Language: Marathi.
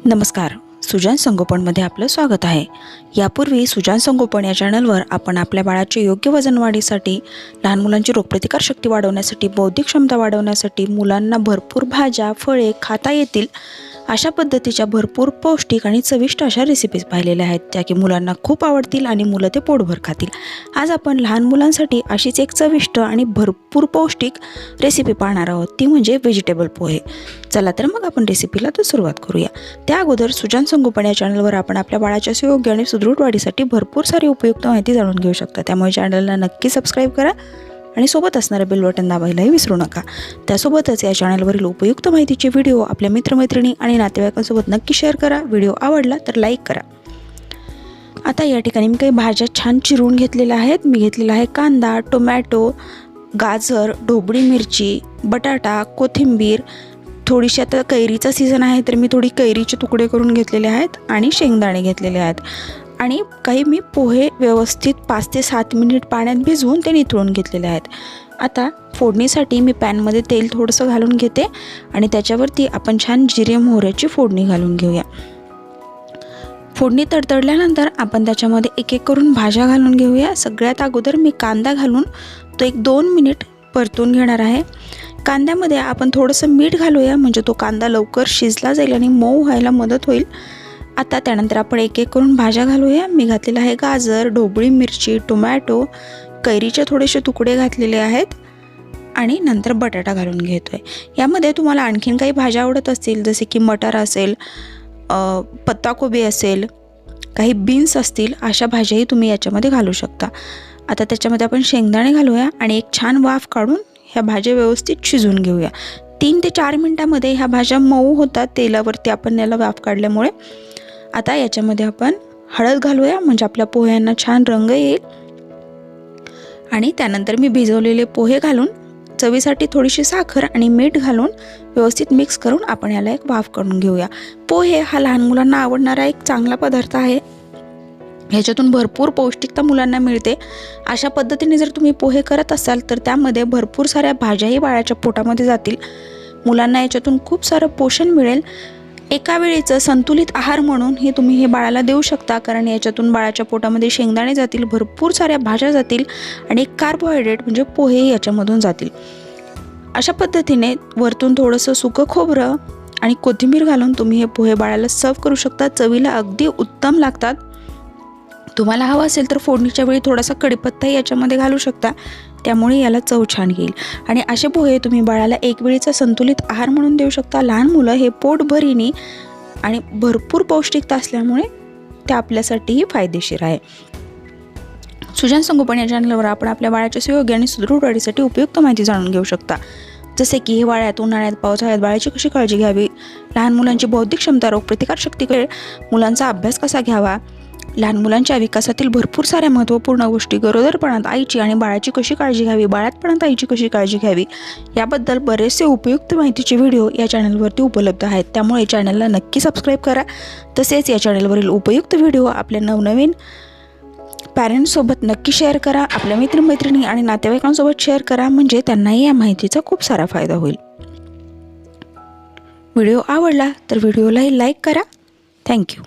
नमस्कार, सुजान संगोपनमध्ये आपलं स्वागत आहे। यापूर्वी सुजान संगोपन या चॅनलवर आपण आपल्या बाळाचे योग्य वजन वाढीसाठी, लहान मुलांची रोगप्रतिकार शक्ती वाढवण्यासाठी, बौद्धिक क्षमता वाढवण्यासाठी, मुलांना भरपूर भाज्या, फळे खाता येतील अशा पद्धतीच्या भरपूर पौष्टिक आणि चविष्ट अशा रेसिपीज पाहिलेल्या आहेत, त्या की मुलांना खूप आवडतील आणि मुलं ते पोटभर खातील। आज आपण लहान मुलांसाठी अशीच एक चविष्ट आणि भरपूर पौष्टिक रेसिपी पाहणार आहोत, ती म्हणजे व्हेजिटेबल पोहे। चला तर मग आपण रेसिपीला तर सुरुवात करूया। त्या अगोदर सुजान संगोपन या चॅनलवर आपण आपल्या बाळाच्या सुयोग्य आणि सुदृढ वाढीसाठी भरपूर सारी उपयुक्त माहिती जाणून घेऊ शकता, त्यामुळे चॅनलला नक्की सबस्क्राइब करा आणि सोबत असणारे बेल बटन दाबायलाही विसरू नका। त्यासोबतच या चॅनलवरील उपयुक्त माहितीचे व्हिडिओ आपल्या मित्रमैत्रिणी आणि नातेवाईकांसोबत नक्की शेअर करा। व्हिडिओ आवडला तर लाईक करा। आता या ठिकाणी मी काही भाज्या छान चिरून घेतलेल्या आहेत। मी घेतलेला आहे कांदा, टोमॅटो, गाजर, ढोबळी मिरची, बटाटा, कोथिंबीर, थोडीशी आता कैरीचा सीझन आहे तर मी थोडी कैरीचे तुकडे करून घेतलेले आहेत आणि शेंगदाणे घेतलेले आहेत आणि काही मी पोहे व्यवस्थित 5 ते 7 मिनिट पाण्यात भिजवून ते निथळून घेतलेले आहेत। आता फोडणीसाठी मी पॅनमध्ये तेल थोडंसं घालून घेते आणि त्याच्यावरती आपण छान जिरे मोहऱ्याची फोडणी घालून घेऊया। फोडणी तडतडल्यानंतर आपण त्याच्यामध्ये एक एक करून भाज्या घालून घेऊया। सगळ्यात अगोदर मी कांदा घालून तो 1-2 मिनिट परतून घेणार आहे। कांद्यामध्ये आपण थोडंसं मीठ घालूया, म्हणजे तो कांदा लवकर शिजला जाईल आणि मऊ व्हायला मदत होईल। आता त्यानंतर आपण एक एक करून भाज्या घालूया। मी घातलेला आहे गाजर, ढोबळी मिरची, टोमॅटो, कैरीचे थोडेसे तुकडे घातलेले आहेत आणि नंतर बटाटा घालून घेतोय। यामध्ये तुम्हाला आणखीन काही भाज्या आवडत असतील, जसे की मटार असेल, पत्ताकोबी असेल, काही बीन्स असतील, अशा भाज्याही तुम्ही याच्यामध्ये घालू शकता। आता त्याच्यामध्ये आपण शेंगदाणे घालूया आणि एक छान वाफ काढून ह्या भाज्या व्यवस्थित शिजवून घेऊया। 3 ते 4 मिनिटांमध्ये ह्या भाज्या मऊ होतात तेलावरती आपण याला वाफ काढल्यामुळे। आता याच्यामध्ये आपण हळद घालूया, म्हणजे आपल्या पोह्यांना छान रंग येईल आणि त्यानंतर मी भिजवलेले पोहे घालून चवीसाठी थोडीशी साखर आणि मीठ घालून व्यवस्थित मिक्स करून आपण याला एक वाफ काढून घेऊया। पोहे हा लहान मुलांना आवडणारा एक चांगला पदार्थ आहे। ह्याच्यातून भरपूर पौष्टिकता मुलांना मिळते। अशा पद्धतीने जर तुम्ही पोहे करत असाल तर त्यामध्ये भरपूर साऱ्या भाज्याही बाळाच्या पोटामध्ये जातील। मुलांना याच्यातून खूप सारं पोषण मिळेल। एका वेळेचं संतुलित आहार म्हणून हे तुम्ही हे बाळाला देऊ शकता, कारण याच्यातून बाळाच्या पोटामध्ये शेंगदाणे जातील, भरपूर साऱ्या भाज्या जातील आणि कार्बोहायड्रेट म्हणजे पोहे याच्यामधून जातील। अशा पद्धतीने वरतून थोडंसं सुकं खोबरं आणि कोथिंबीर घालून तुम्ही हे पोहे बाळाला सर्व करू शकता। चवीला अगदी उत्तम लागतात। तुम्हाला हवं असेल तर फोडणीच्या वेळी थोडासा कढीपत्ताही याच्यामध्ये घालू शकता, त्यामुळे याला चव छान येईल। आणि असे पोहे तुम्ही बाळाला एक वेळेचा संतुलित आहार म्हणून देऊ शकता। लहान मुलं हे पोटभरीने आणि भरपूर पौष्टिकता असल्यामुळे ते आपल्यासाठीही फायदेशीर आहे। सुजान संगोपन या चॅनलवर आपण आपल्या बाळाच्या सुयोग्य आणि सुदृढ वाढीसाठी उपयुक्त माहिती जाणून घेऊ शकता, जसे की हिवाळ्यात, उन्हाळ्यात, पावसाळ्यात बाळाची कशी काळजी घ्यावी, लहान मुलांची बौद्धिक क्षमता, रोगप्रतिकार शक्ती, मुलांचा अभ्यास कसा घ्यावा, लहान मुलांच्या विकासातील भरपूर साऱ्या महत्त्वपूर्ण गोष्टी, गरोदरपणात आईची आणि बाळाची कशी काळजी घ्यावी, बाळातपणात आईची कशी काळजी घ्यावी, याबद्दल बरेचसे उपयुक्त माहितीचे व्हिडिओ या चॅनलवरती उपलब्ध आहेत, त्यामुळे चॅनलला नक्की सबस्क्राईब करा। तसेच या चॅनलवरील उपयुक्त व्हिडिओ आपल्या नवनवीन पॅरेंट्ससोबत नक्की शेअर करा। आपल्या मित्रमैत्रिणी आणि नातेवाईकांसोबत शेअर करा, म्हणजे त्यांनाही या माहितीचा खूप सारा फायदा होईल। व्हिडिओ आवडला तर व्हिडिओलाही लाईक करा। थँक्यू।